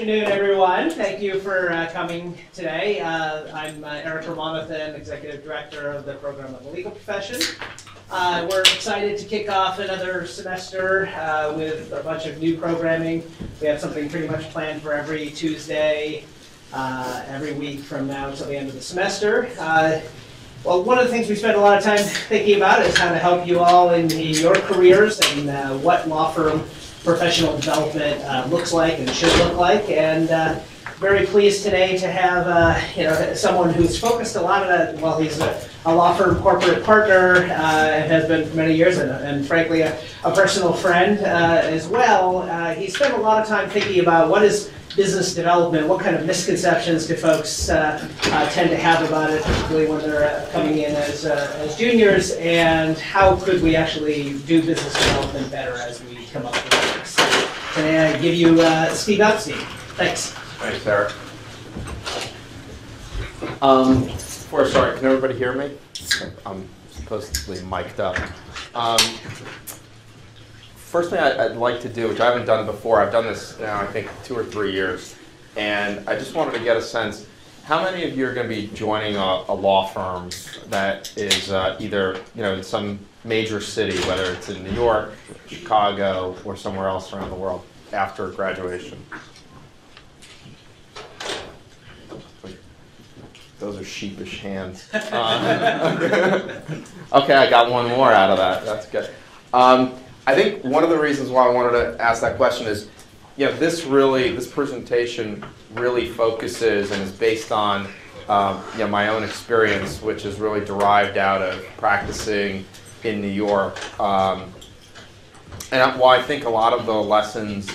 afternoon, everyone. Thank you for coming today. I'm Eric Ramonathan, Executive Director of the Program of the Legal Profession. We're excited to kick off another semester with a bunch of new programming. We have something pretty much planned for every Tuesday, every week from now until the end of the semester. Well, one of the things we spend a lot of time thinking about is how to help you all in your careers and what law firm professional development looks like and should look like. And very pleased today to have someone who's focused a lot of that. Well, he's a law firm corporate partner and has been for many years, and frankly a personal friend as well. He spent a lot of time thinking about what is business development, what kind of misconceptions do folks tend to have about it, particularly when they're coming in as juniors, and how could we actually do business development better as we come up with it. So today I give you Steve Epstein. Thanks. Thanks, Eric. Sorry, can everybody hear me? I'm supposedly mic'd up. First thing I'd like to do, which I haven't done before, I've done this now I think 2 or 3 years, and I just wanted to get a sense, how many of you are going to be joining a law firm that is either in some major city, whether it's in New York, Chicago, or somewhere else around the world after graduation? Those are sheepish hands. Okay, I got one more out of that. That's good. I think one of the reasons why I wanted to ask that question is, this presentation really focuses and is based on my own experience, which is really derived out of practicing in New York. And while I think a lot of the lessons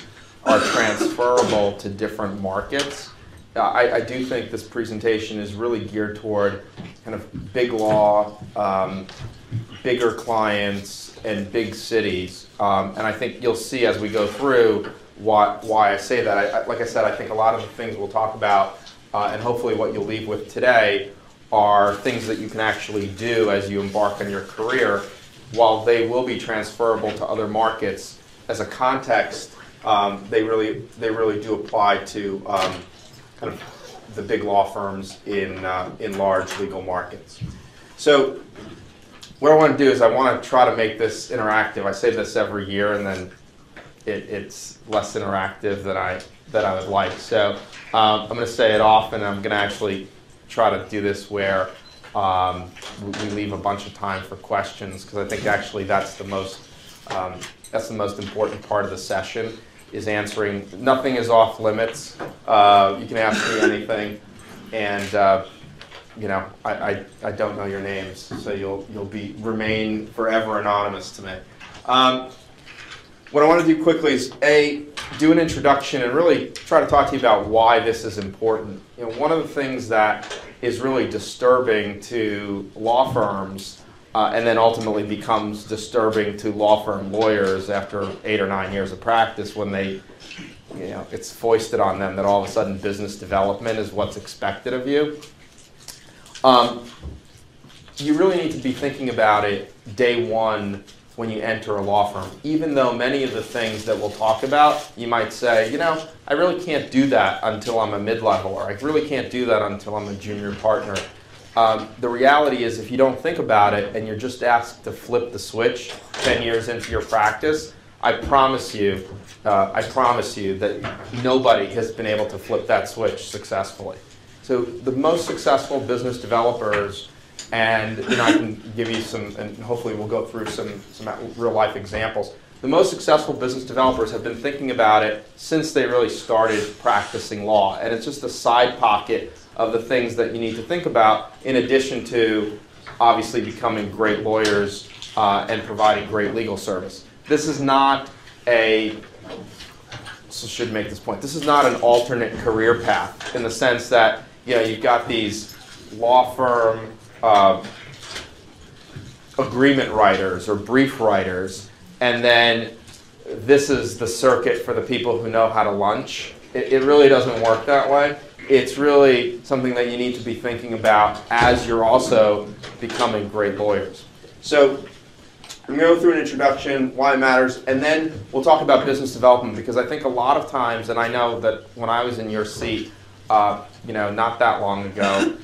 are transferable to different markets, I do think this presentation is really geared toward kind of big law, bigger clients, and big cities. And I think you'll see as we go through why I say that. Like I said, I think a lot of the things we'll talk about, and hopefully what you'll leave with today, are things that you can actually do as you embark on your career. While they will be transferable to other markets, as a context, they really do apply to kind of the big law firms in large legal markets. So what I want to do is I want to try to make this interactive. I say this every year, and then it's less interactive than I would like. So I'm going to say it often. I'm going to actually try to do this where we leave a bunch of time for questions, because I think actually that's the most important part of the session, is answering. Nothing is off limits. You can ask me anything, and I don't know your names, so you'll remain forever anonymous to me. What I want to do quickly is do an introduction and really try to talk to you about why this is important. One of the things that is really disturbing to law firms, and then ultimately becomes disturbing to law firm lawyers after 8 or 9 years of practice, when they, it's foisted on them that all of a sudden business development is what's expected of you. You really need to be thinking about it day one when you enter a law firm. Even though many of the things that we'll talk about, you might say, I really can't do that until I'm a mid-level, or I really can't do that until I'm a junior partner. The reality is, if you don't think about it and you're just asked to flip the switch 10 years into your practice, I promise you that nobody has been able to flip that switch successfully. So the most successful business developers, and I can give you some, and hopefully we'll go through some real life examples. The most successful business developers have been thinking about it since they really started practicing law, and it's just a side pocket of the things that you need to think about, in addition to obviously becoming great lawyers and providing great legal service. This is not should make this point. This is not an alternate career path, in the sense that you've got these law firm agreement writers or brief writers, and then this is the circuit for the people who know how to lunch. It really doesn't work that way. It's really something that you need to be thinking about as you're also becoming great lawyers. So I'm going to go through an introduction, why it matters, and then we'll talk about business development, because I think a lot of times, and I know that when I was in your seat, not that long ago,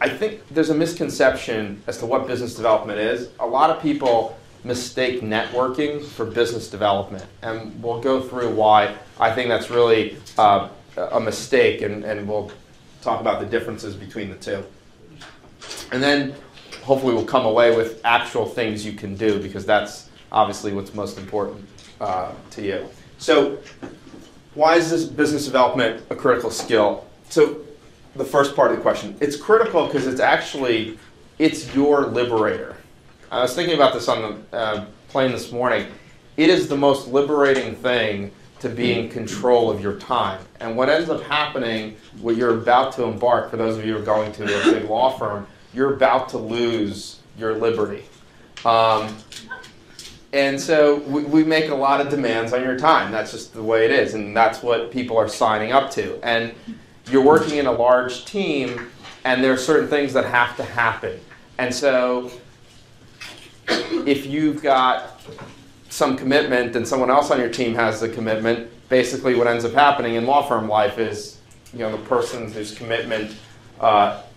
I think there's a misconception as to what business development is. A lot of people mistake networking for business development, and we'll go through why I think that's really a mistake, and we'll talk about the differences between the two. And then hopefully we'll come away with actual things you can do, because that's obviously what's most important to you. So why is this business development a critical skill? So the first part of the question, it's critical because it's your liberator. I was thinking about this on the plane this morning. It is the most liberating thing to be in control of your time. And what ends up happening, what you're about to embark, for those of you who are going to a big law firm, you're about to lose your liberty. And so we make a lot of demands on your time. That's just the way it is, and that's what people are signing up to. And you're working in a large team, and there are certain things that have to happen. And so if you've got some commitment and someone else on your team has the commitment, basically what ends up happening in law firm life is, the person whose commitment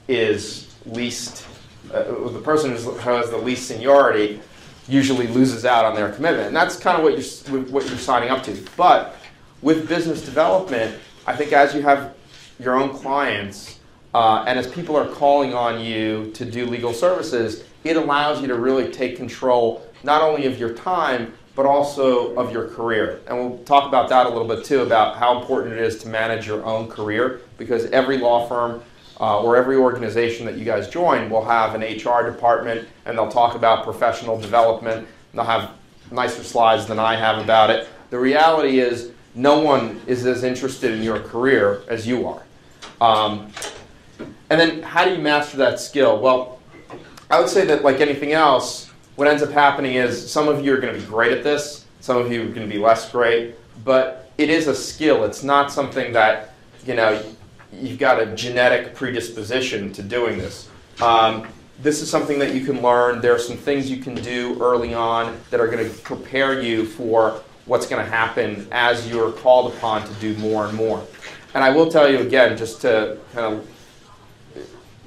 is least, the person who has the least seniority usually loses out on their commitment. And that's kind of what you're signing up to. But with business development, I think as you have your own clients, and as people are calling on you to do legal services, it allows you to really take control not only of your time, but also of your career. And we'll talk about that a little bit too, about how important it is to manage your own career, because every law firm or every organization that you guys join will have an HR department, and they'll talk about professional development. They'll have nicer slides than I have about it. The reality is no one is as interested in your career as you are. And then how do you master that skill? Well, I would say that like anything else, what ends up happening is some of you are going to be great at this, some of you are going to be less great, but it is a skill. It's not something that, you've got a genetic predisposition to doing this. This is something that you can learn. There are some things you can do early on that are going to prepare you for what's going to happen as you're called upon to do more and more. And I will tell you again, just to kind of,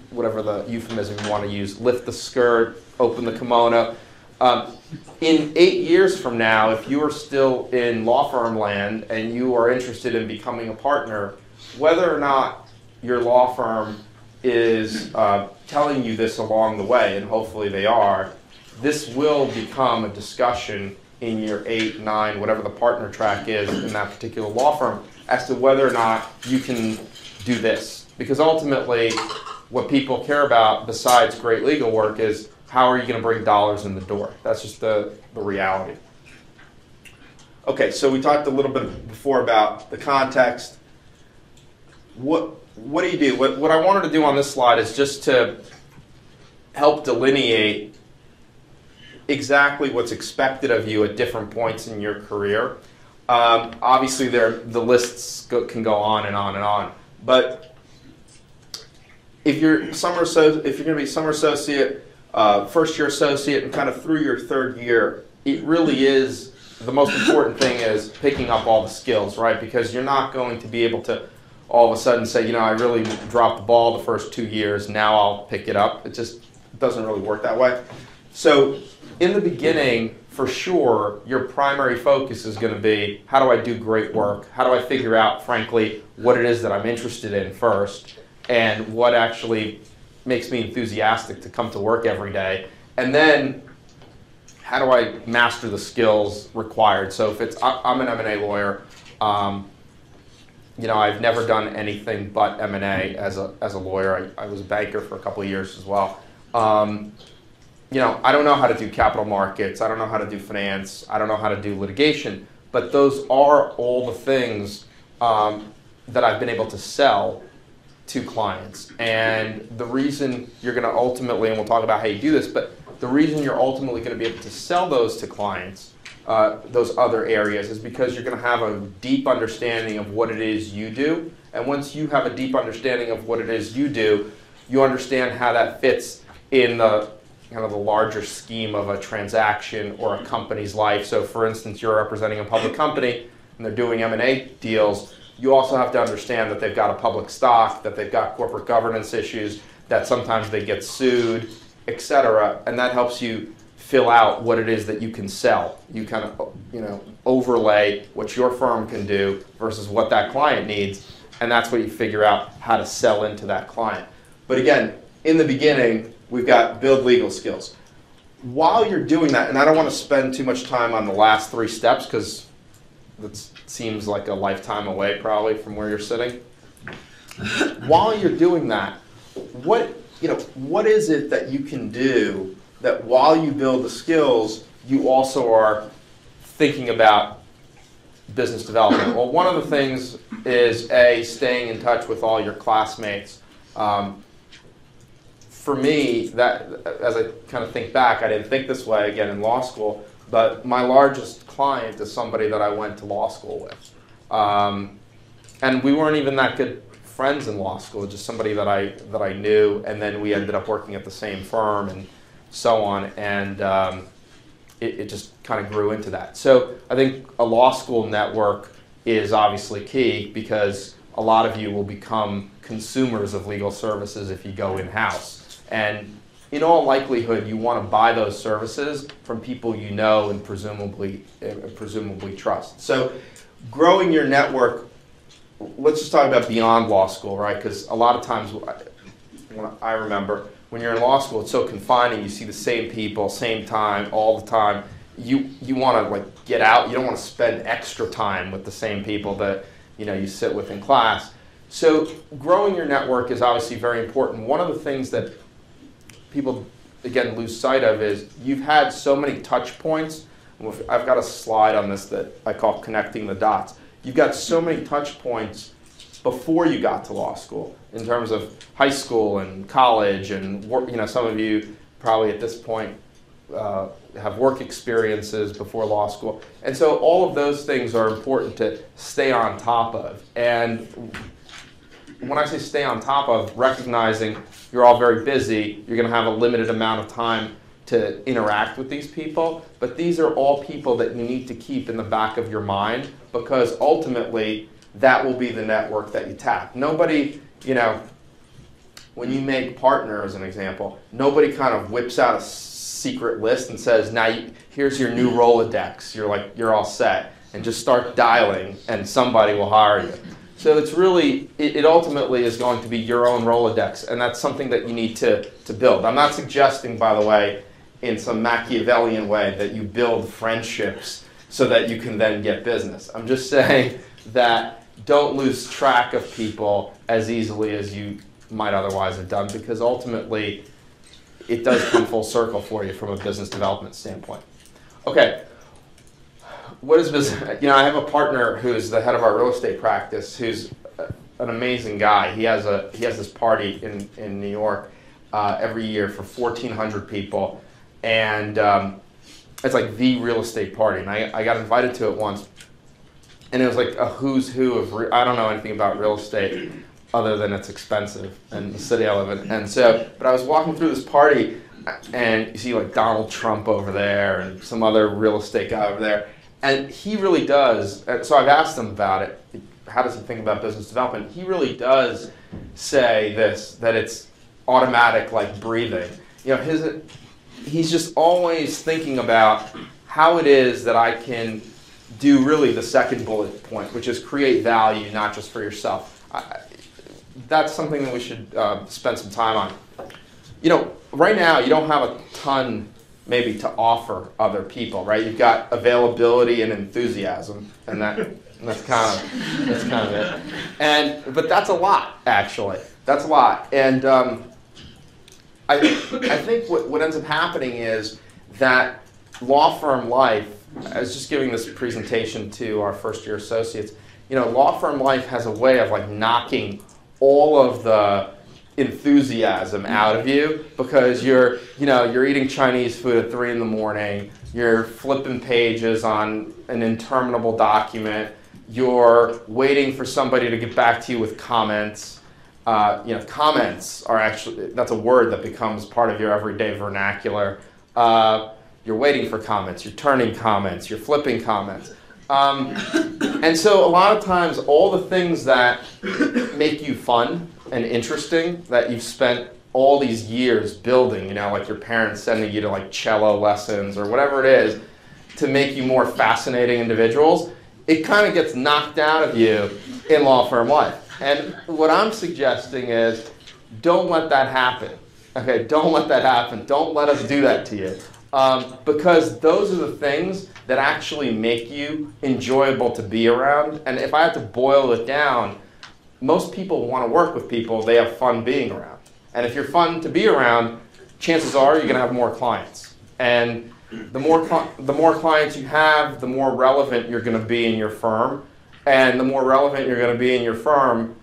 whatever the euphemism you want to use, lift the skirt, open the kimono. In 8 years from now, if you are still in law firm land and you are interested in becoming a partner, whether or not your law firm is telling you this along the way, and hopefully they are, this will become a discussion in your 8, 9, whatever the partner track is in that particular law firm, as to whether or not you can do this. Because ultimately, what people care about besides great legal work is how are you going to bring dollars in the door. That's just the reality. Okay, so we talked a little bit before about the context. What do you do? What I wanted to do on this slide is just to help delineate exactly what's expected of you at different points in your career. Obviously, the lists can go on and on and on. But if you're going to be summer associate, first year associate, and kind of through your third year, it really is the most important thing is picking up all the skills, right? Because you're not going to be able to all of a sudden say, I really dropped the ball the first 2 years, now I'll pick it up. It just doesn't really work that way. So in the beginning, for sure, your primary focus is going to be, how do I do great work? How do I figure out, frankly, what it is that I'm interested in first, and what actually makes me enthusiastic to come to work every day? And then, how do I master the skills required? So if it's, I'm an M&A lawyer, I've never done anything but M&A as a lawyer. I was a banker for a couple of years as well. I don't know how to do capital markets. I don't know how to do finance. I don't know how to do litigation. But those are all the things that I've been able to sell to clients. And the reason you're going to ultimately, and we'll talk about how you do this, but the reason you're ultimately going to be able to sell those to clients, those other areas, is because you're going to have a deep understanding of what it is you do. And once you have a deep understanding of what it is you do, you understand how that fits in the kind of the larger scheme of a transaction or a company's life. So for instance, you're representing a public company and they're doing M&A deals. You also have to understand that they've got a public stock, that they've got corporate governance issues, that sometimes they get sued, etc. And that helps you fill out what it is that you can sell. You kind of, overlay what your firm can do versus what that client needs, and that's what you figure out how to sell into that client. But again, in the beginning, we've got build legal skills. While you're doing that, and I don't want to spend too much time on the last 3 steps because that seems like a lifetime away probably from where you're sitting. While you're doing that, what is it that you can do that while you build the skills, you also are thinking about business development? Well, one of the things is staying in touch with all your classmates. For me, that as I kind of think back, I didn't think this way again in law school, but my largest client is somebody that I went to law school with. And we weren't even that good friends in law school, just somebody that I knew, and then we ended up working at the same firm and so on, and it just kind of grew into that. So I think a law school network is obviously key because a lot of you will become consumers of legal services if you go in-house. And in all likelihood, you want to buy those services from people you know and presumably trust. So growing your network, let's just talk about beyond law school, right? Because a lot of times, I remember, when you're in law school, it's so confining. You see the same people, same time, all the time. You want to get out. You don't want to spend extra time with the same people that you sit with in class. So growing your network is obviously very important. One of the things that people, again, lose sight of is you've had so many touch points. I've got a slide on this that I call connecting the dots. You've got so many touch points before you got to law school in terms of high school and college and work. Some of you probably at this point have work experiences before law school. And so all of those things are important to stay on top of. And when I say stay on top of, recognizing you're all very busy, you're going to have a limited amount of time to interact with these people, but these are all people that you need to keep in the back of your mind because ultimately that will be the network that you tap. Nobody, when you make partner as an example, nobody kind of whips out a secret list and says, now here's your new Rolodex, you're all set, and just start dialing and somebody will hire you. So it's really, it ultimately is going to be your own Rolodex, and that's something that you need to build. I'm not suggesting, by the way, in some Machiavellian way that you build friendships so that you can then get business. I'm just saying that don't lose track of people as easily as you might otherwise have done because ultimately it does come full circle for you from a business development standpoint. Okay. What is business? I have a partner who's the head of our real estate practice, who's an amazing guy. He has this party in New York every year for 1,400 people, and it's like the real estate party. And I got invited to it once, and it was like a who's who of. I don't know anything about real estate other than it's expensive in the city I live in. And so, but I was walking through this party, and you see Donald Trump over there and some other real estate guy over there. And he really does, so I've asked him about it, how does he think about business development? He really does say this, that it's automatic like breathing. He's just always thinking about how it is that I can do really the second bullet point, which is create value, not just for yourself. That's something that we should spend some time on. Right now you don't have a ton maybe to offer other people, right? You've got availability and enthusiasm, and that's kind of it. But that's a lot, actually. That's a lot. And I think what ends up happening is that law firm life. I was just giving this presentation to our first year associates. Law firm life has a way of knocking all of the enthusiasm out of you because you're eating Chinese food at 3 a.m, you're flipping pages on an interminable document, you're waiting for somebody to get back to you with comments, Comments are actually, that's a word that becomes part of your everyday vernacular. You're waiting for comments, you're turning comments, you're flipping comments. And so a lot of times all the things that make you fun and interesting that you've spent all these years building, like your parents sending you to like cello lessons or whatever it is to make you more fascinating individuals, it kind of gets knocked out of you in law firm life. And what I'm suggesting is don't let that happen. Okay, don't let that happen. Don't let us do that to you. Because those are the things that actually make you enjoyable to be around. And if I had to boil it down, most people want to work with people they have fun being around. And if you're fun to be around, chances are you're going to have more clients. And the more clients you have, the more relevant you're going to be in your firm. And the more relevant you're going to be in your firm,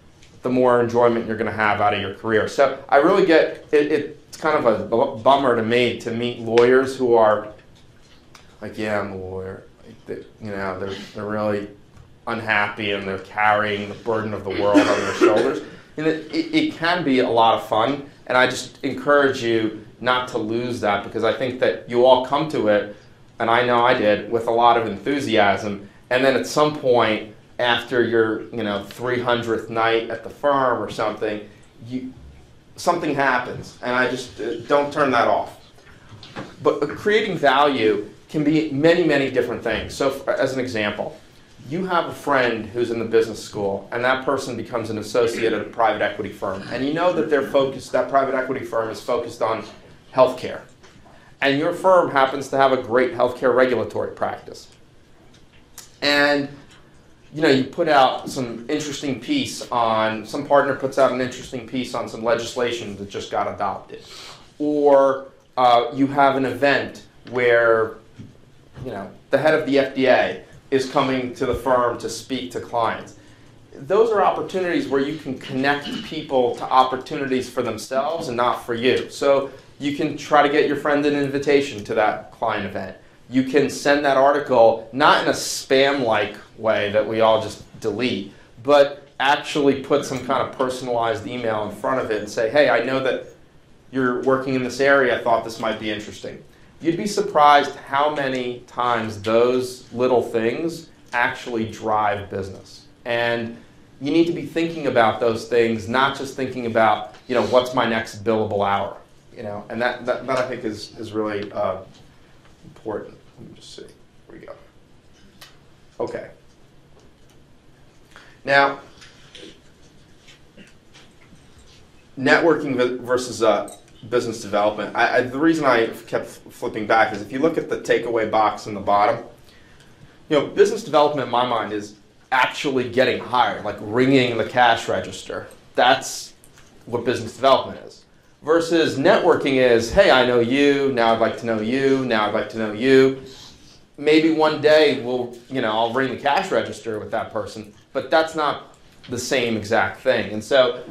the more enjoyment you're going to have out of your career. So I really get it's kind of a bummer to me to meet lawyers who are like, yeah, I'm a lawyer. They're really unhappy and they're carrying the burden of the world on their shoulders. And it can be a lot of fun, and I just encourage you not to lose that, because I think that you all come to it, and I know I did, with a lot of enthusiasm, and then at some point after your 300th night at the firm or something, something happens, and I just don't turn that off. But creating value can be many, many different things. So as an example, you have a friend who's in the business school, and that person becomes an associate at a private equity firm, and you know that that private equity firm is focused on healthcare, and your firm happens to have a great healthcare regulatory practice, and you put out some interesting piece on, some partner puts out an interesting piece on some legislation that just got adopted, or you have an event where the head of the FDA is coming to the firm to speak to clients. Those are opportunities where you can connect people to opportunities for themselves and not for you. So you can try to get your friend an invitation to that client event. You can send that article, not in a spam-like way that we all just delete, but actually put some kind of personalized email in front of it and say, hey, I know that you're working in this area, I thought this might be interesting. You'd be surprised how many times those little things actually drive business. And you need to be thinking about those things, not just thinking about, what's my next billable hour, and that I think is really important. Let me just see. Here we go. Okay. Now, networking versus business development. The reason I kept flipping back is if you look at the takeaway box in the bottom, business development in my mind is actually getting hired, like ringing the cash register. That's what business development is. Versus networking is, hey, I know you, now I'd like to know you, now I'd like to know you. Maybe one day I'll ring the cash register with that person, but that's not the same exact thing. And so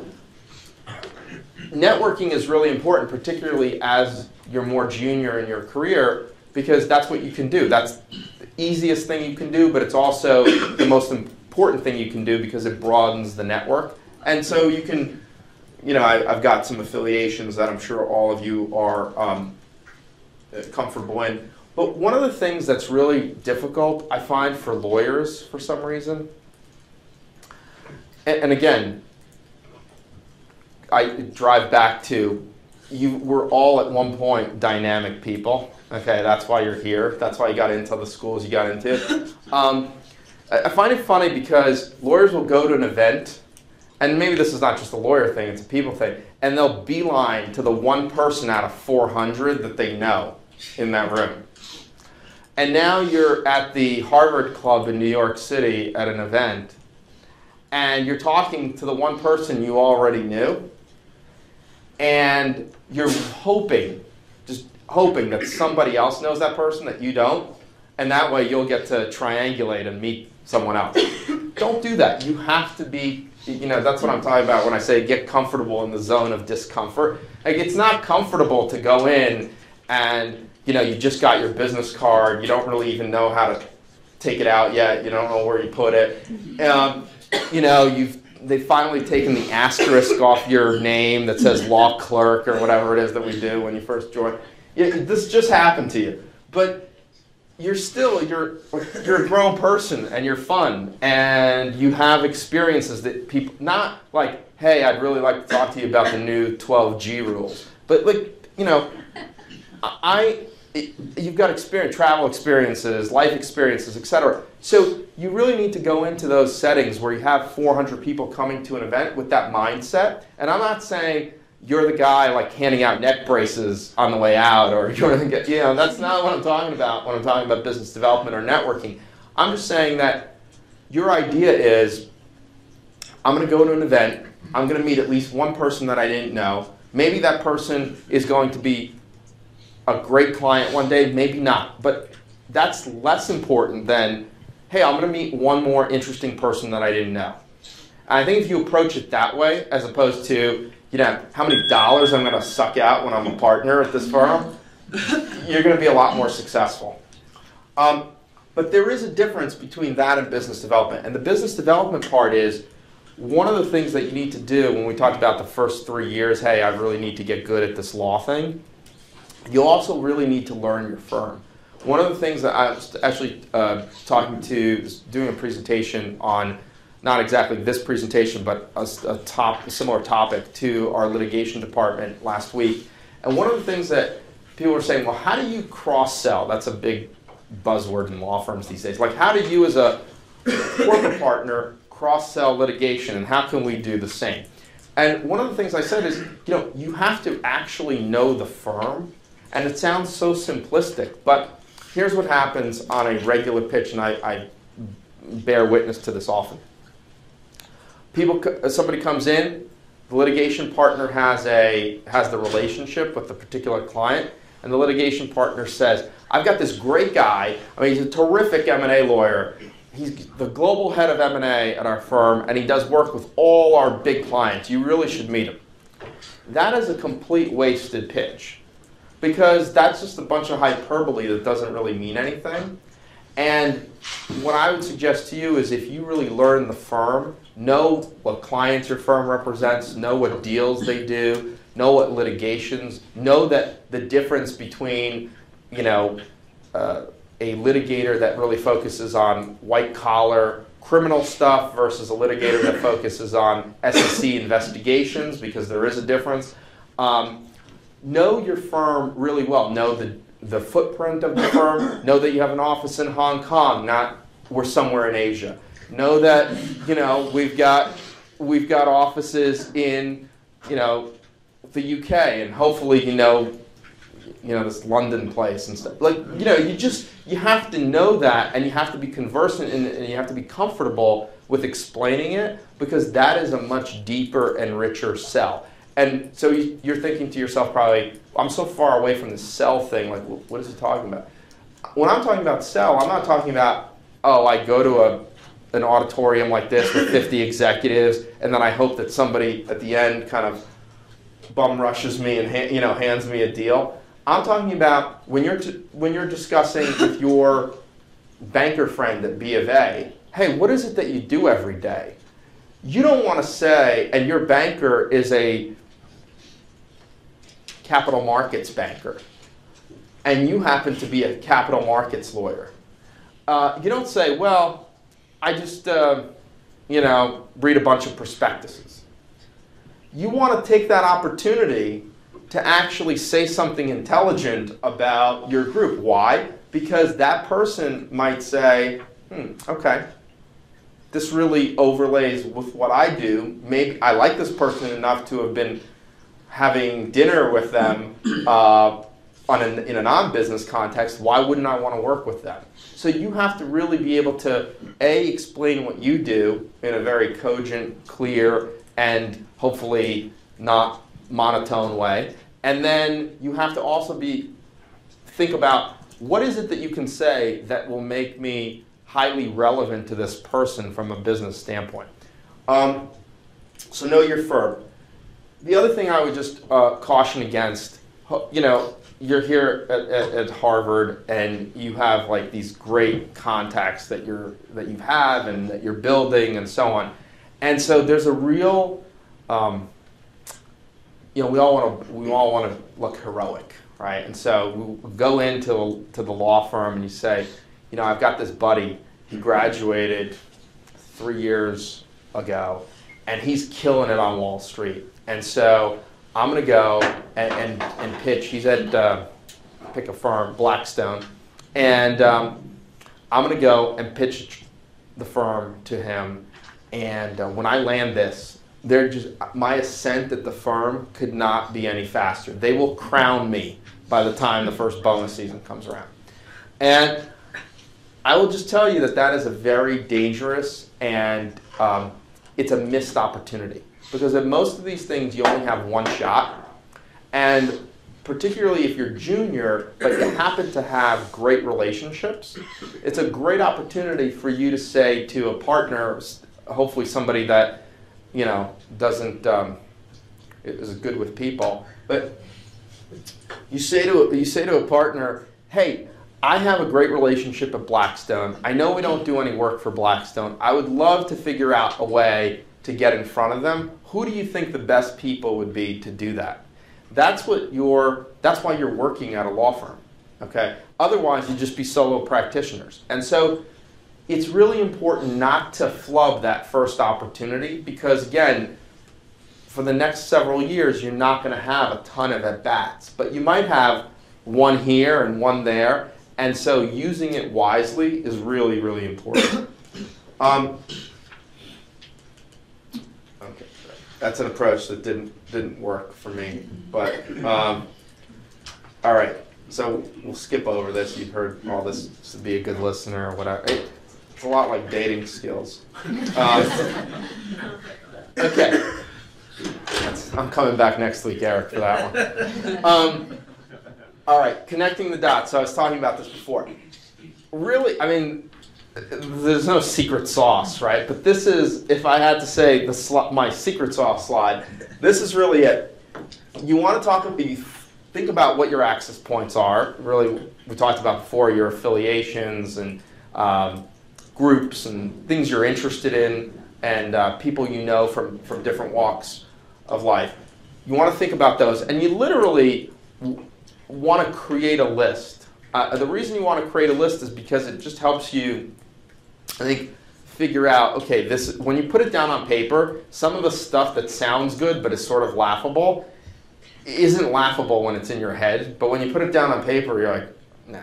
networking is really important, particularly as you're more junior in your career, because that's what you can do. That's the easiest thing you can do, but it's also the most important thing you can do because it broadens the network. And so you can, I've got some affiliations that I'm sure all of you are comfortable in. But one of the things that's really difficult, I find, for lawyers for some reason, and again, I drive back to, we're all at one point dynamic people. Okay, that's why you're here. That's why you got into the schools you got into. I find it funny because lawyers will go to an event, and maybe this is not just a lawyer thing, it's a people thing, and they'll beeline to the one person out of 400 that they know in that room. And now you're at the Harvard Club in New York City at an event, and you're talking to the one person you already knew, and you're just hoping that somebody else knows that person that you don't, and that way you'll get to triangulate and meet someone else. Don't do that. You have to be, that's what I'm talking about when I say get comfortable in the zone of discomfort. Like, it's not comfortable to go in and, you just got your business card, you don't really even know how to take it out yet, you don't know where you put it. You've they've finally taken the asterisk off your name that says law clerk or whatever it is that we do when you first join. Yeah, this just happened to you. But you're a grown person and you're fun and you have experiences that people, not like, hey, I'd really like to talk to you about the new 12G rules. But like, you know, you've got experience, travel experiences, life experiences, etc. So you really need to go into those settings where you have 400 people coming to an event with that mindset. And I'm not saying you're the guy like handing out neck braces on the way out, or you're the, you know, that's not what I'm talking about when I'm talking about business development or networking. I'm just saying that your idea is, I'm going to go to an event, I'm going to meet at least one person that I didn't know. Maybe that person is going to be a great client one day, maybe not. But that's less important than, hey, I'm going to meet one more interesting person that I didn't know. And I think if you approach it that way, as opposed to, you know, how many dollars I'm going to suck out when I'm a partner at this firm, you're going to be a lot more successful. But there is a difference between that and business development. And the business development part is, one of the things that you need to do when we talked about the first 3 years, hey, I really need to get good at this law thing, you also really need to learn your firm. One of the things that I was actually doing a presentation on, not exactly this presentation, but a similar topic to our litigation department last week. And one of the things that people were saying, well, how do you cross-sell? That's a big buzzword in law firms these days. Like, how do you as a corporate partner cross-sell litigation, and how can we do the same? And one of the things I said is, you know, you have to actually know the firm. And it sounds so simplistic, but here's what happens on a regular pitch, and I bear witness to this often. Somebody comes in, the litigation partner has the relationship with the particular client, and the litigation partner says, I've got this great guy, I mean, he's a terrific M&A lawyer, he's the global head of M&A at our firm, and he does work with all our big clients, you really should meet him. That is a complete wasted pitch, because that's just a bunch of hyperbole that doesn't really mean anything. And what I would suggest to you is, if you really learn the firm, know what clients your firm represents, know what deals they do, know what litigations, know that the difference between, you know, a litigator that really focuses on white-collar criminal stuff versus a litigator that focuses on SEC investigations, because there is a difference. Know your firm really well. Know the footprint of the firm. Know that you have an office in Hong Kong, not we're somewhere in Asia. Know that, you know, we've got offices in, you know, the UK, and hopefully you know this London place and stuff. Like, you know, you have to know that, and you have to be conversant and you have to be comfortable with explaining it, because that is a much deeper and richer sell. And so you're thinking to yourself probably, I'm so far away from the sell thing, like, what is he talking about? When I'm talking about sell, I'm not talking about, oh, I go to an auditorium like this with 50 executives, and then I hope that somebody at the end kind of bum rushes me and hands me a deal. I'm talking about when you're discussing with your banker friend at B of A, hey, what is it that you do every day? You don't want to say, and your banker is a capital markets banker, and you happen to be a capital markets lawyer. You don't say, well, I just, read a bunch of prospectuses. You want to take that opportunity to actually say something intelligent about your group. Why? Because that person might say, okay, this really overlays with what I do. Maybe I like this person enough to have been having dinner with them in a non-business context. Why wouldn't I want to work with them? So you have to really be able to, A, explain what you do in a very cogent, clear, and hopefully not monotone way. And then you have to also think about, what is it that you can say that will make me highly relevant to this person from a business standpoint. So know your firm. The other thing I would just caution against, you're here at Harvard and you have like these great contacts that you have and that you're building and so on. And so there's a real, you know, we all want to look heroic, right? And so we go into the law firm and you say, you know, I've got this buddy. He graduated 3 years ago, and he's killing it on Wall Street. And so I'm going to go and pitch. He's at, pick a firm, Blackstone. And I'm going to go and pitch the firm to him. And when I land this, my ascent at the firm could not be any faster. They will crown me by the time the first bonus season comes around. And I will just tell you that that is a very dangerous and it's a missed opportunity. Because at most of these things, you only have one shot. And particularly if you're junior, but you happen to have great relationships, it's a great opportunity for you to say to a partner, hopefully somebody that, you know, doesn't, is good with people, but you say to a partner, hey, I have a great relationship at Blackstone. I know we don't do any work for Blackstone. I would love to figure out a way to get in front of them. Who do you think the best people would be to do that? That's why you're working at a law firm, okay? Otherwise, you'd just be solo practitioners. And so it's really important not to flub that first opportunity because, again, for the next several years, you're not going to have a ton of at-bats. But you might have one here and one there. And so using it wisely is really, really important. Okay, that's an approach that didn't work for me. But all right, so we'll skip over this. You've heard all this to be a good listener or whatever. It's a lot like dating skills. Okay, I'm coming back next week, Eric, for that one. All right, connecting the dots. So I was talking about this before. Really, I mean, there's no secret sauce, right? But this is, if I had to say my secret sauce slide, this is really it. You want to think about what your access points are. Really, we talked about before, your affiliations and groups and things you're interested in and people you know from different walks of life. You want to think about those, and you literally want to create a list. The reason you want to create a list is because it just helps you, I think, figure out, okay, when you put it down on paper, some of the stuff that sounds good but is sort of laughable isn't laughable when it's in your head, but when you put it down on paper, you're like, no.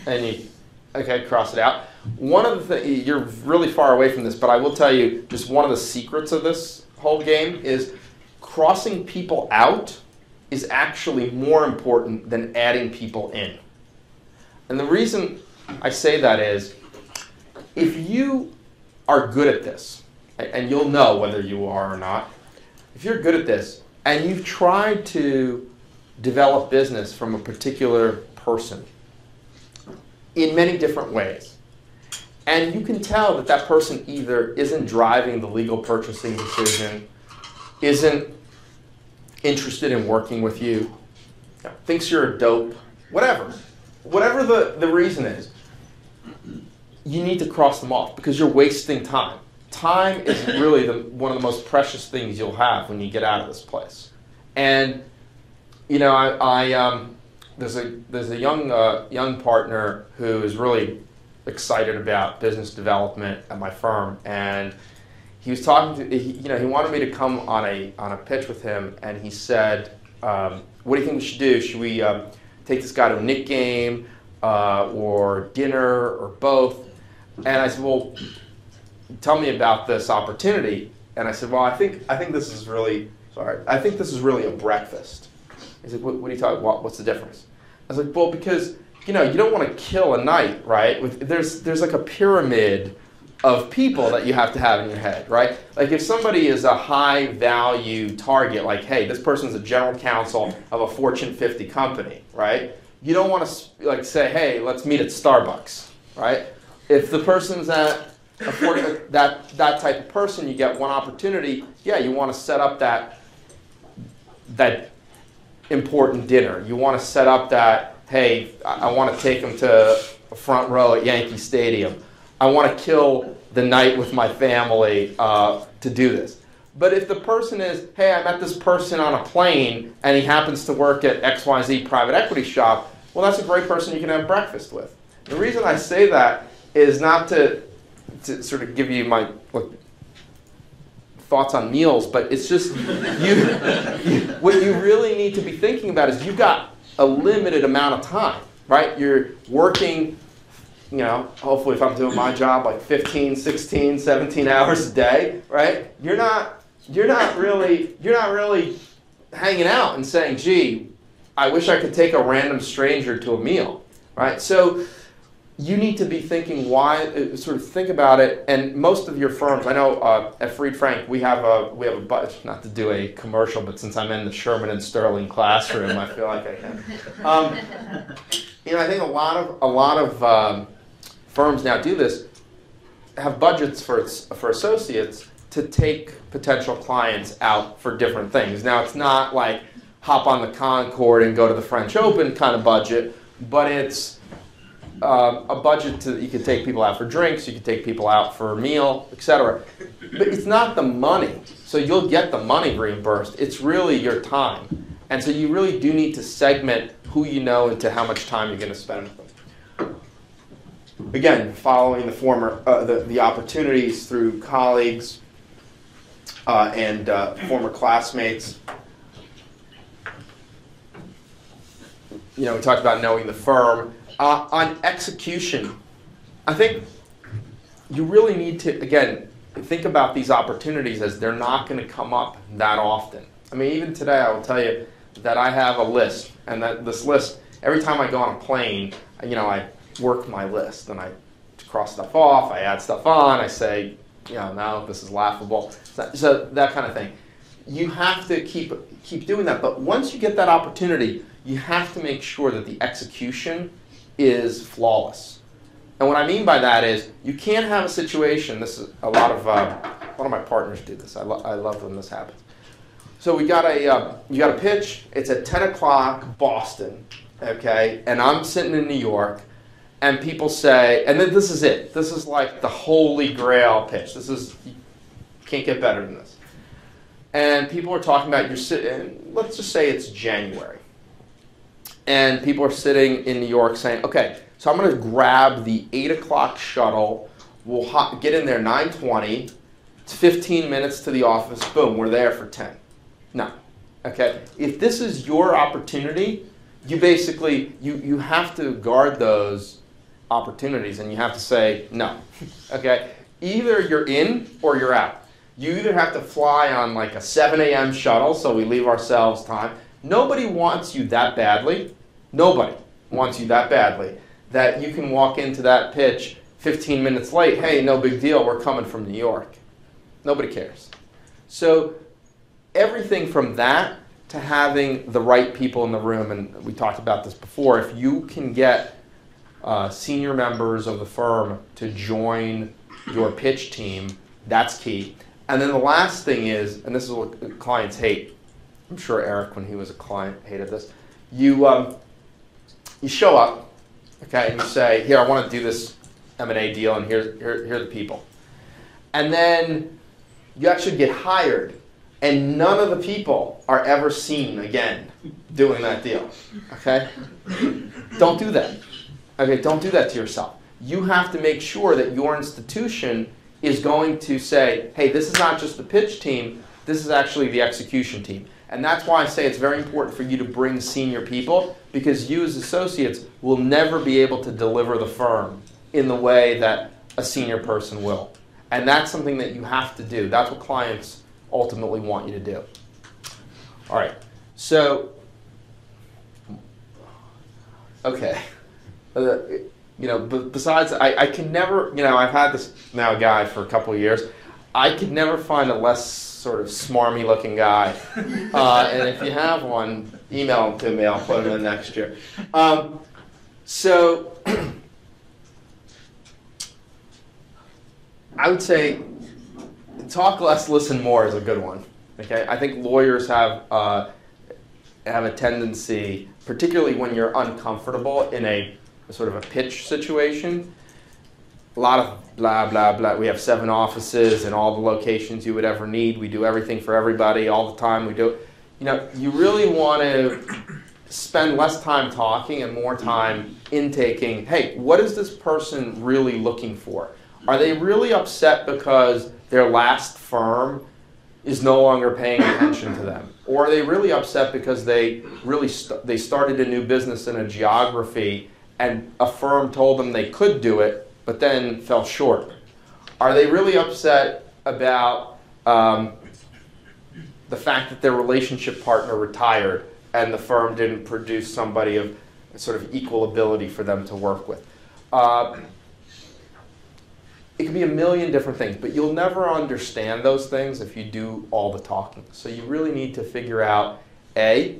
And you, okay, cross it out. One of the things, you're really far away from this, but I will tell you, just one of the secrets of this whole game is crossing people out is actually more important than adding people in. And the reason I say that is, if you are good at this, and you'll know whether you are or not, if you're good at this, and you've tried to develop business from a particular person in many different ways, and you can tell that that person either isn't driving the legal purchasing decision, isn't interested in working with you, thinks you're a dope, whatever the reason is, you need to cross them off because you're wasting time. Time is really one of the most precious things you'll have when you get out of this place. And you know, there's a young partner who is really excited about business development at my firm, and he was talking to, he wanted me to come on a pitch with him, and he said, what do you think we should do? Should we take this guy to a Knick game or dinner or both? And I said, well, tell me about this opportunity. And I said, well, I think this is really a breakfast. He said, what are you talking about? What's the difference? I was like, well, because you don't want to kill a night, right? There's like a pyramid of people that you have to have in your head, right? Like if somebody is a high value target, like, hey, this person's a general counsel of a Fortune 50 company, right? You don't want to like say, hey, let's meet at Starbucks, right? If the person's at that type of person, you get one opportunity, yeah, you want to set up that important dinner. You want to set up that, hey, I want to take them to a front row at Yankee Stadium. I want to kill the night with my family to to do this. But if the person is, hey, I met this person on a plane and he happens to work at XYZ private equity shop, well, that's a great person you can have breakfast with. The reason I say that is not to sort of give you my thoughts on meals, but it's just what you really need to be thinking about is you've got a limited amount of time, right? You're working, you know, hopefully if I'm doing my job like 15, 16, 17 hours a day, right? You're not really hanging out and saying, gee, I wish I could take a random stranger to a meal, right? So you need to be thinking sort of think about it, and most of your firms, I know at Fried Frank we have a budget, not to do a commercial, but since I'm in the Sherman and Sterling classroom, I feel like I can. You know, I think a lot of firms now do this, have budgets for associates to take potential clients out for different things. Now, it's not like hop on the Concorde and go to the French Open kind of budget, but it's a budget you could take people out for drinks, you could take people out for a meal, etc. But it's not the money. So you'll get the money reimbursed. It's really your time. And so you really do need to segment who you know into how much time you're going to spend with them. Again, following the opportunities through colleagues and former classmates. You know, we talked about knowing the firm. On execution, I think you really need to, again, think about these opportunities as they're not going to come up that often. I mean, even today I will tell you that I have a list, and that this list, every time I go on a plane, you know, I work my list, and I cross stuff off, I add stuff on, I say, you know, no, this is laughable. So that kind of thing. You have to keep doing that, but once you get that opportunity, you have to make sure that the execution is flawless. And what I mean by that is you can't have a situation, this is a lot of my partners do this, I love when this happens. So you got a pitch, it's at 10 o'clock Boston, okay, and I'm sitting in New York, and people say, and then this is it, this is like the holy grail pitch, you can't get better than this. And people are talking about, let's just say it's January. And people are sitting in New York saying, okay, so I'm going to grab the 8 o'clock shuttle. We'll get in there 9:20. It's 15 minutes to the office. Boom, we're there for 10. No. Okay? If this is your opportunity, you basically, you have to guard those opportunities and you have to say no. Okay? Either you're in or you're out. You either have to fly on like a 7 a.m. shuttle, so we leave ourselves time. Nobody wants you that badly. Nobody wants you that badly that you can walk into that pitch 15 minutes late. Hey, no big deal. We're coming from New York. Nobody cares. So everything from that to having the right people in the room, and we talked about this before, if you can get senior members of the firm to join your pitch team, that's key. And then the last thing is, and this is what clients hate, I'm sure Eric, when he was a client, hated this. You show up, okay, and you say, here, I want to do this M&A deal, and here are the people. And then you actually get hired, and none of the people are ever seen again doing that deal, okay? Don't do that. Okay, don't do that to yourself. You have to make sure that your institution is going to say, hey, this is not just the pitch team, this is actually the execution team. And that's why I say it's very important for you to bring senior people, because you as associates will never be able to deliver the firm in the way that a senior person will. And that's something that you have to do. That's what clients ultimately want you to do. All right, so, okay. You know, besides, I can never, you know, I've had this now guy for a couple of years. I could never find a less sort of smarmy looking guy. And if you have one, email him to me. I'll put him in next year. So I would say talk less, listen more is a good one. Okay, I think lawyers have a tendency, particularly when you're uncomfortable in a sort of a pitch situation, a lot of blah, blah, blah. We have 7 offices in all the locations you would ever need. We do everything for everybody all the time. We do, you really want to spend less time talking and more time intaking, hey, what is this person really looking for? Are they really upset because their last firm is no longer paying attention to them? Or are they really upset because they really they started a new business in a geography and a firm told them they could do it, but then fell short? Are they really upset about the fact that their relationship partner retired and the firm didn't produce somebody of sort of equal ability for them to work with? It can be a million different things, but you'll never understand those things if you do all the talking. So you really need to figure out, A,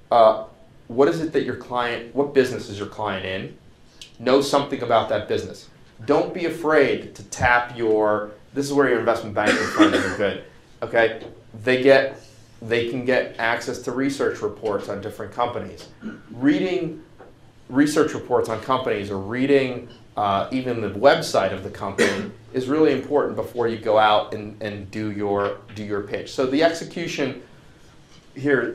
what is it that your client, what business is your client in? Know something about that business. Don't be afraid to tap this is where your investment banking funds are good, okay? They can get access to research reports on different companies. Reading research reports on companies or reading even the website of the company is really important before you go out and do your pitch. So the execution here,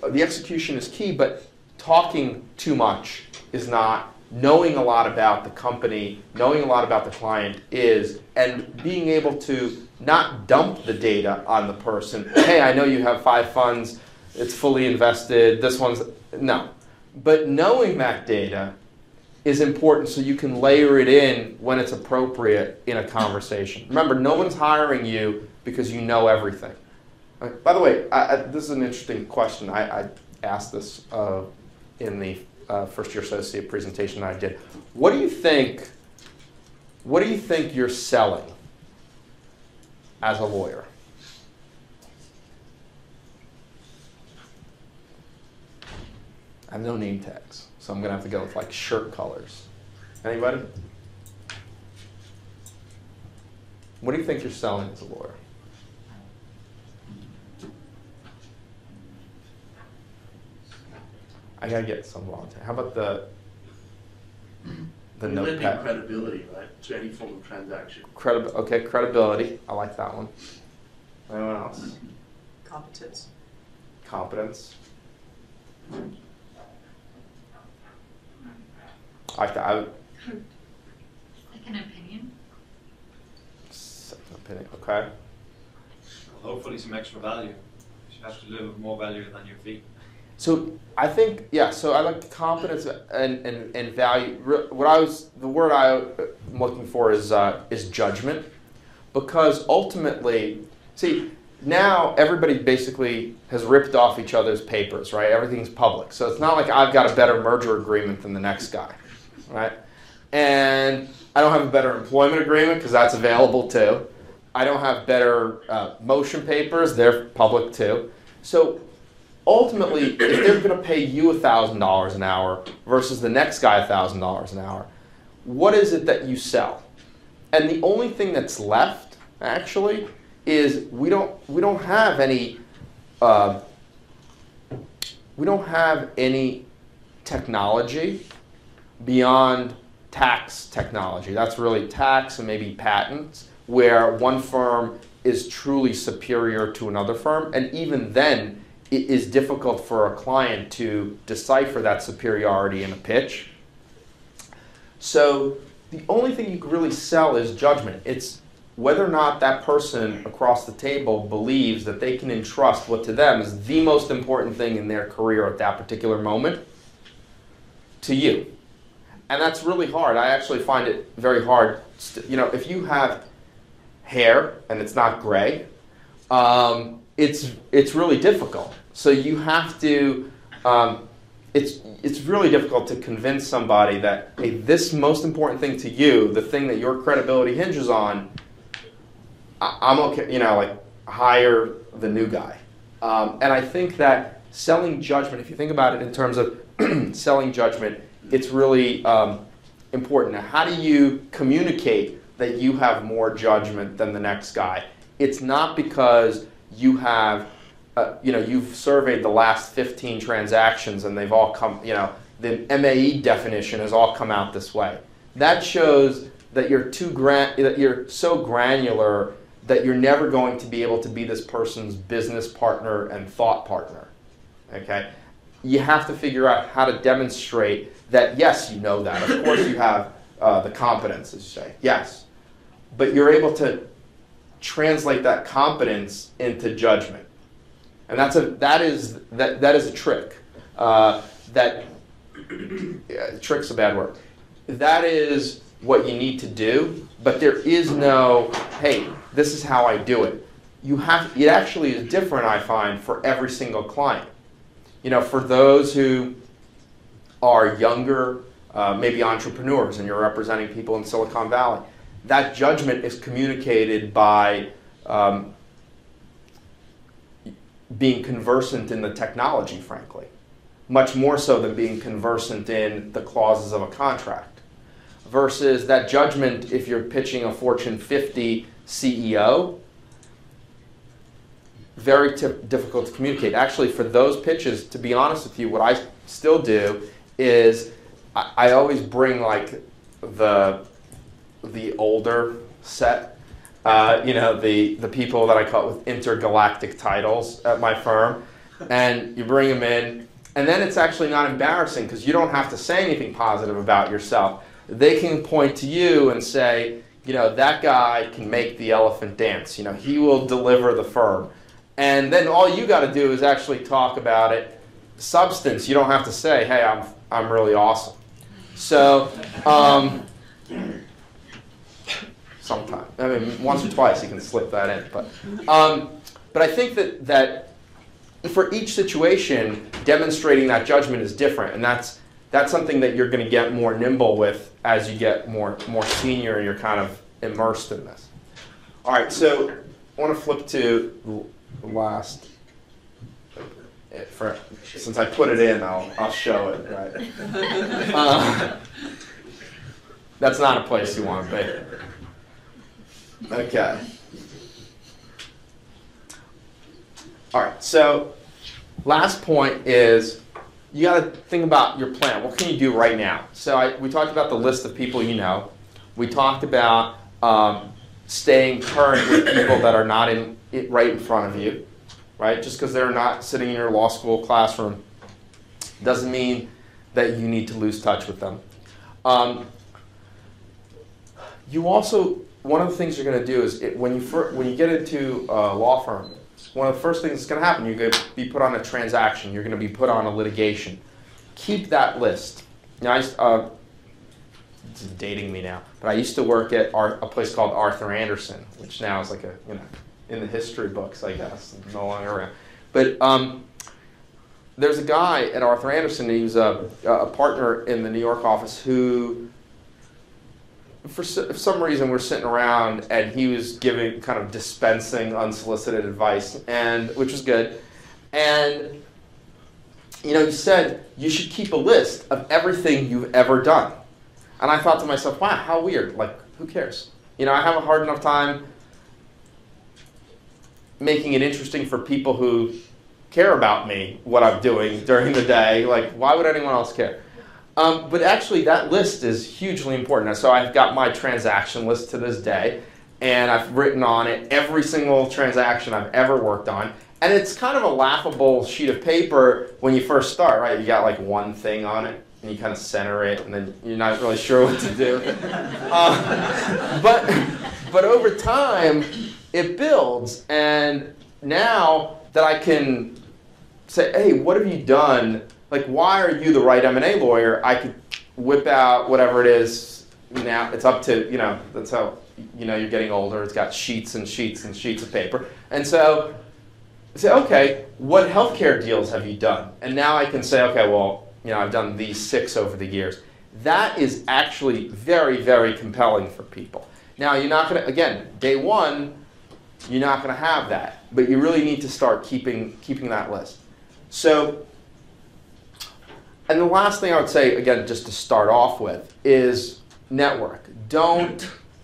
the execution is key, but talking too much is not. Knowing a lot about the company, knowing a lot about the client is, and being able to not dump the data on the person. Hey, I know you have 5 funds, it's fully invested, this one's, no. But knowing that data is important so you can layer it in when it's appropriate in a conversation. Remember, no one's hiring you because you know everything. By the way, this is an interesting question. I asked this in the first-year associate presentation I did. What do you think you're selling as a lawyer? I have no name tags, so I'm going to have to go with like shirt colors. Anybody? What do you think you're selling as a lawyer? I gotta get some volunteer. How about the notepad? Credibility, right, to any form of transaction. Okay, credibility. I like that one. Anyone else? Competence. Competence. I like that. Like an opinion. Opinion. Okay. Well, hopefully some extra value. You have to deliver more value than your fee. So I think, yeah, so I like competence and value. The word I'm looking for is judgment, because ultimately, see, now everybody basically has ripped off each other's papers, right? Everything's public. So it's not like I've got a better merger agreement than the next guy, right? And I don't have a better employment agreement because that's available too. I don't have better motion papers. They're public too. So ultimately, if they're going to pay you $1,000 an hour versus the next guy $1,000 an hour, what is it that you sell? And the only thing that's left, actually, is we don't have any technology beyond tax technology. That's really tax and maybe patents, where one firm is truly superior to another firm, and even then, it is difficult for a client to decipher that superiority in a pitch. So the only thing you can really sell is judgment. It's whether or not that person across the table believes that they can entrust what to them is the most important thing in their career at that particular moment to you. And that's really hard. I actually find it very hard. If you have hair and it's not gray, it's really difficult. So you have to, it's really difficult to convince somebody that, hey, this most important thing to you, the thing that your credibility hinges on, I'm okay, like hire the new guy. And I think that selling judgment, if you think about it in terms of selling judgment, it's really important. Now, how do you communicate that you have more judgment than the next guy? It's not because you have, you've surveyed the last 15 transactions and they've all come, the MAE definition has all come out this way. That shows that you're so granular that you're never going to be able to be this person's business partner and thought partner. Okay? You have to figure out how to demonstrate that, yes, you know that. Of course you have the competence, as you say. Yes. But you're able to translate that competence into judgment. And that is a trick. Trick's a bad word. That is what you need to do, but there is no, hey, this is how I do it. It actually is different, I find, for every single client. For those who are younger, maybe entrepreneurs, and you're representing people in Silicon Valley, that judgment is communicated by being conversant in the technology, frankly, much more so than being conversant in the clauses of a contract. Versus that judgment, if you're pitching a Fortune 50 CEO, very difficult to communicate. Actually, for those pitches, to be honest with you, what I still do is I always bring like the older set, the people that I call with intergalactic titles at my firm, and you bring them in, and then it's actually not embarrassing because you don't have to say anything positive about yourself. They can point to you and say, that guy can make the elephant dance. He will deliver the firm. And then all you got to do is actually talk about it. Substance, you don't have to say, hey, I'm really awesome. So, sometimes. I mean, once or twice you can slip that in. But I think that for each situation, demonstrating that judgment is different. And that's something that you're going to get more nimble with as you get more senior and you're kind of immersed in this. All right, so I want to flip to the last. Since I put it in, I'll show it. Right? That's not a place you want to be. Okay. All right, so last point is you got to think about your plan. What can you do right now? So we talked about the list of people you know. We talked about staying current with people that are not right in front of you, right? Just because they're not sitting in your law school classroom doesn't mean that you need to lose touch with them. You also, one of the things you're going to do is when you get into a law firm, one of the first things that's going to happen, you're going to be put on a transaction. You're going to be put on a litigation. Keep that list. Now, it's dating me now, but I used to work at a place called Arthur Andersen, which now is like in the history books, I guess, no longer around. But there's a guy at Arthur Andersen. He was a partner in the New York office who, for some reason, we're sitting around and he was dispensing unsolicited advice, which was good. And he said you should keep a list of everything you've ever done. And I thought to myself, wow, how weird. Like, who cares? I have a hard enough time making it interesting for people who care about me, what I'm doing during the day. Like, why would anyone else care? But actually, that list is hugely important. So I've got my transaction list to this day, and I've written on it every single transaction I've ever worked on. And it's kind of a laughable sheet of paper when you first start, right? You got like one thing on it, and you kind of center it, and then you're not really sure what to do. But over time, it builds. And now that I can say, hey, what have you done? Like, why are you the right M&A lawyer? I could whip out whatever it is. Now it's up to, that's how, you're getting older. It's got sheets and sheets and sheets of paper. And so I say, okay, what healthcare deals have you done? And now I can say, okay, well, I've done these 6 over the years. That is actually very, very compelling for people. Now, you're not going to, again, day one, you're not going to have that. But you really need to start keeping that list. So, and the last thing I would say, again, just to start off with, is network.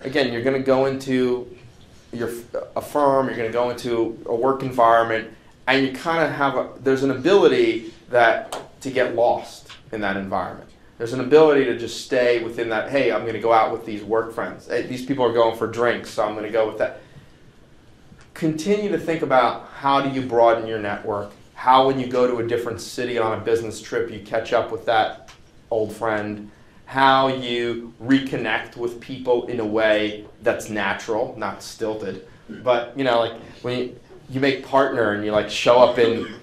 Again, you're going to go into a firm, you're going to go into a work environment, and you kind of have there's an ability to get lost in that environment. There's an ability to just stay within that, hey, I'm going to go out with these work friends. Hey, these people are going for drinks, so I'm going to go with that. Continue to think about how do you broaden your network, how when you go to a different city on a business trip you catch up with that old friend, how you reconnect with people in a way that's natural, not stilted. But, you know, like when you make partner and you like show up in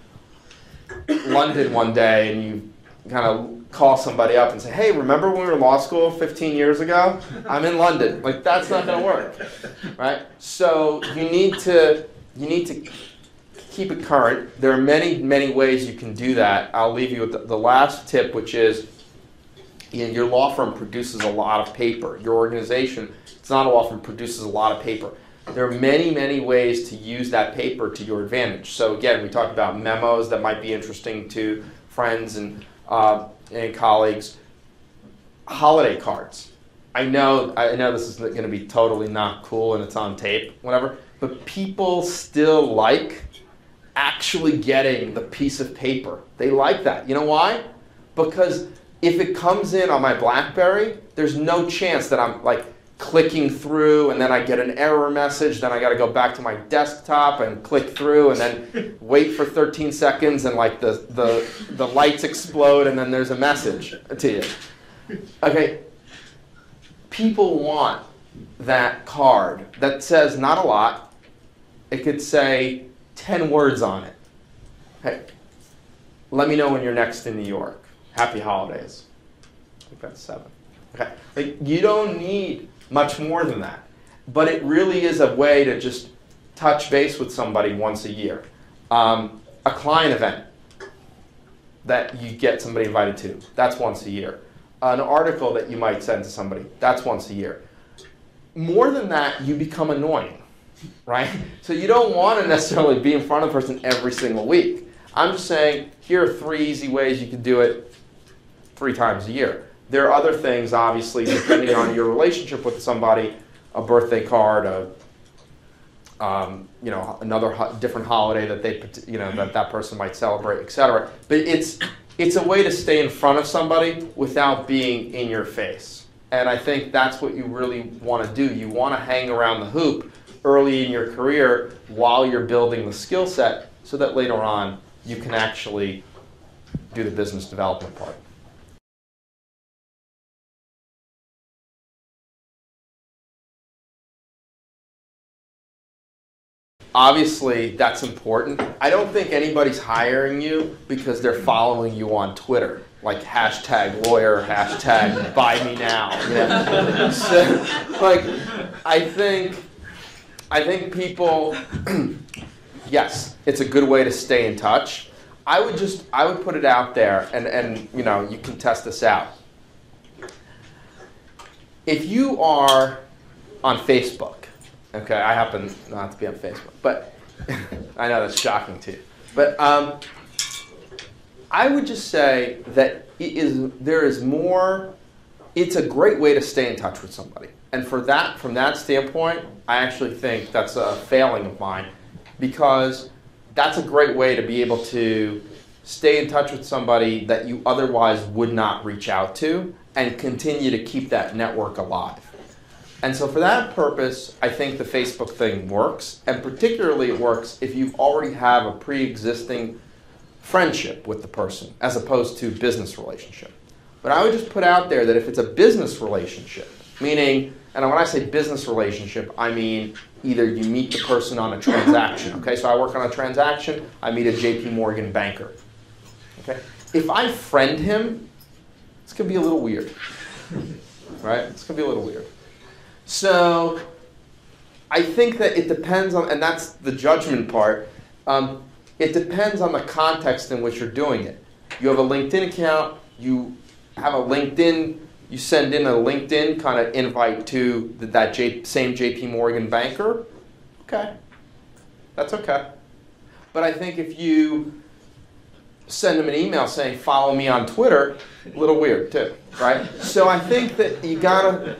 London one day and you kind of call somebody up and say, hey, remember when we were in law school 15 years ago? I'm in London. Like, that's not going to work, right? So you need to keep it current. There are many, many ways you can do that. I'll leave you with the last tip, which is, you know, your law firm produces a lot of paper. Your organization, it's not a law firm, produces a lot of paper. There are many, many ways to use that paper to your advantage. So again, we talked about memos that might be interesting to friends and colleagues. Holiday cards. I know this is going to be totally not cool and it's on tape, whatever, but people still like actually getting the piece of paper. They like that. You know why? Because if it comes in on my BlackBerry, there's no chance that I'm like clicking through and then I get an error message, then I got to go back to my desktop and click through and then wait for 13 seconds and like the lights explode and then there's a message to you. Okay, people want that card that says not a lot. It could say 10 words on it. Hey, let me know when you're next in New York. Happy holidays. I think that's 7. Okay, like you don't need much more than that. But it really is a way to just touch base with somebody once a year. A client event that you get somebody invited to, that's once a year. An article that you might send to somebody, that's once a year. More than that, you become annoying, right? So you don't want to necessarily be in front of the person every single week. I'm just saying, here are 3 easy ways you can do it 3 times a year. There are other things, obviously, depending on your relationship with somebody, a birthday card, another different holiday that that person might celebrate, etc. But it's a way to stay in front of somebody without being in your face. And I think that's what you really want to do. You want to hang around the hoop early in your career while you're building the skill set so that later on you can actually do the business development part. Obviously, that's important. I don't think anybody's hiring you because they're following you on Twitter, like #lawyer, #buymeNow. Yeah. So, like, I think people, yes, it's a good way to stay in touch. I would put it out there, and you know, you can test this out. If you are on Facebook. Okay, I happen not to be on Facebook, but I know that's shocking to you. But I would just say that there is more. It's a great way to stay in touch with somebody, and from that standpoint, I actually think that's a failing of mine, because that's a great way to be able to stay in touch with somebody that you otherwise would not reach out to, and continue to keep that network alive. And so for that purpose, I think the Facebook thing works, and particularly it works if you already have a pre-existing friendship with the person, as opposed to business relationship. But I would just put out there that if it's a business relationship, meaning, and when I say business relationship, I mean either you meet the person on a transaction. Okay, so I work on a transaction, I meet a JP Morgan banker. Okay, if I friend him, it's going to be a little weird, right? It's going to be a little weird. So I think that it depends on, and that's the judgment part, it depends on the context in which you're doing it. You have a LinkedIn account, you send in a LinkedIn kind of invite to that same JP Morgan banker, okay, that's okay. But I think if you send them an email saying, follow me on Twitter, a little weird too, right? So I think that you gotta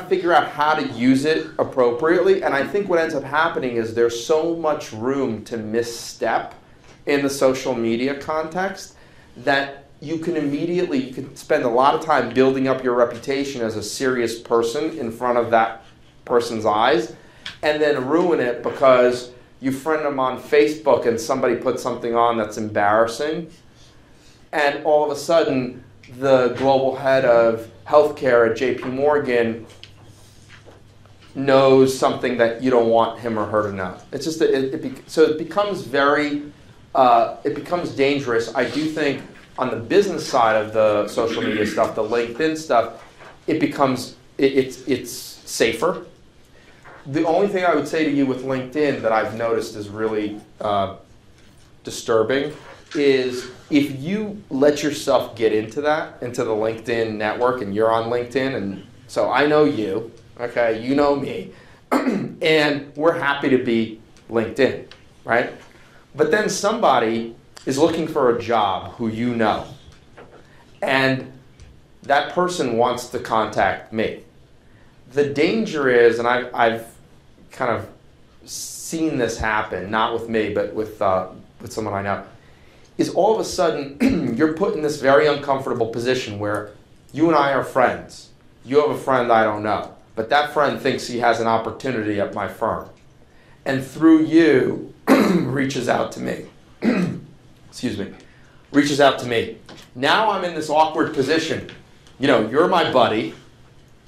figure out how to use it appropriately, and I think what ends up happening is there's so much room to misstep in the social media context that you can spend a lot of time building up your reputation as a serious person in front of that person's eyes, and then ruin it because you friend them on Facebook and somebody put something on that's embarrassing, and all of a sudden the global head of healthcare at JP Morgan knows something that you don't want him or her to know. It's just that so it becomes it becomes dangerous. I do think on the business side of the social media stuff, the LinkedIn stuff, it's safer. The only thing I would say to you with LinkedIn that I've noticed is really disturbing is if you let yourself get into the LinkedIn network, and you're on LinkedIn, and so I know you, okay, you know me, and we're happy to be LinkedIn, right? But then somebody is looking for a job who you know, and that person wants to contact me. The danger is, and I've kind of seen this happen, not with me, but with someone I know, is all of a sudden you're put in this very uncomfortable position where you and I are friends. You have a friend I don't know, but that friend thinks he has an opportunity at my firm, and through you reaches out to me. Excuse me. Reaches out to me. Now I'm in this awkward position. You're my buddy.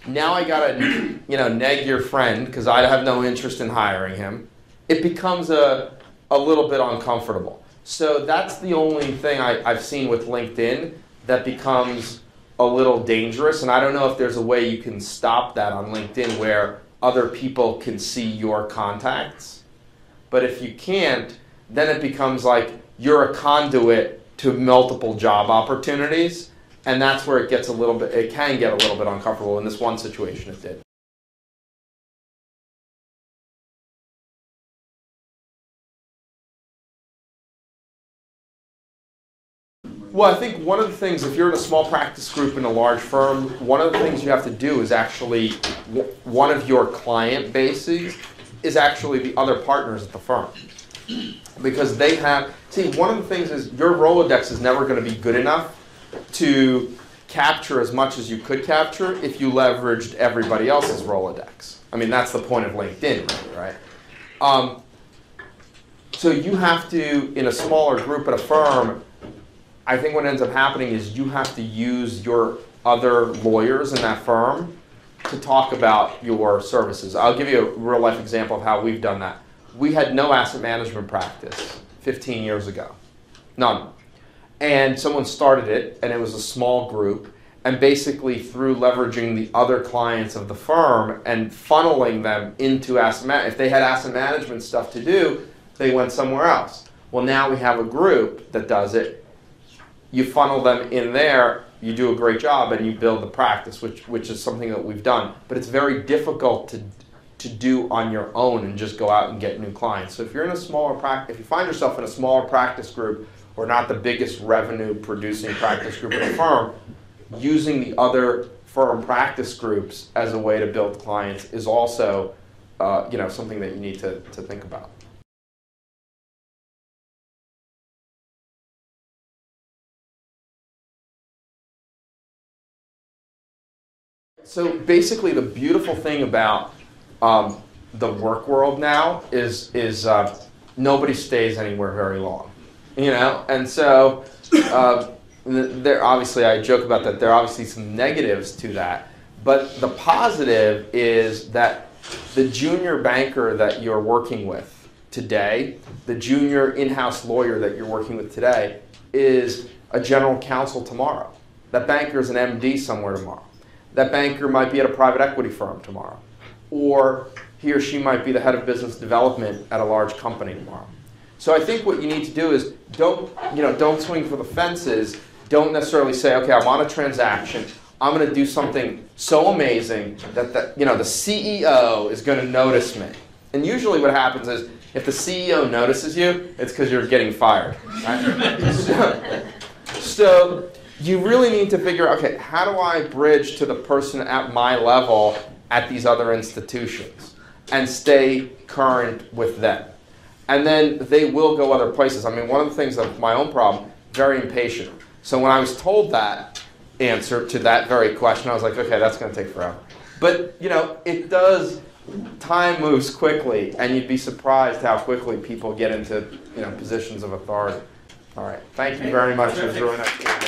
Now I gotta, neg your friend because I have no interest in hiring him. It becomes a little bit uncomfortable. So that's the only thing I've seen with LinkedIn that becomes a little dangerous. And I don't know if there's a way you can stop that on LinkedIn where other people can see your contacts. But if you can't, then it becomes like you're a conduit to multiple job opportunities. And that's where it can get a little bit uncomfortable. In this one situation, it did. Well, I think one of the things, if you're in a small practice group in a large firm, one of the things you have to do is actually, one of your client bases is actually the other partners at the firm. Because they have, one of the things is your Rolodex is never going to be good enough to capture as much as you could capture if you leveraged everybody else's Rolodex. I mean, that's the point of LinkedIn, right? So you have to, in a smaller group at a firm, I think what ends up happening is you have to use your other lawyers in that firm to talk about your services. I'll give you a real life example of how we've done that. We had no asset management practice 15 years ago. None. And someone started it, and it was a small group, and basically through leveraging the other clients of the firm and funneling them into asset management. If they had asset management stuff to do, they went somewhere else. Well, now we have a group that does it. You funnel them in there, you do a great job, and you build the practice, which is something that we've done. But it's very difficult to do on your own and just go out and get new clients. So if you're in a smaller practice, if you find yourself in a smaller practice group or not the biggest revenue producing practice group in a firm, using the other firm practice groups as a way to build clients is also something that you need to think about. So basically the beautiful thing about the work world now is nobody stays anywhere very long, and so there obviously, I joke about that, there are obviously some negatives to that, but the positive is that the junior banker that you're working with today, the junior in-house lawyer that you're working with today is a general counsel tomorrow. That banker is an MD somewhere tomorrow. That banker might be at a private equity firm tomorrow, or he or she might be the head of business development at a large company tomorrow. So I think what you need to do is don't swing for the fences. Don't necessarily say, okay, I'm on a transaction. I'm going to do something so amazing that the CEO is going to notice me. And usually what happens is if the CEO notices you, it's because you're getting fired. Right? So you really need to figure out, okay, how do I bridge to the person at my level at these other institutions and stay current with them? And then they will go other places. I mean, one of the things of my own problem, very impatient. So when I was told that answer to that very question, I was like, okay, that's going to take forever. But, you know, it does, time moves quickly, and you'd be surprised how quickly people get into, you know, positions of authority. All right, thank you very much. It was really nice.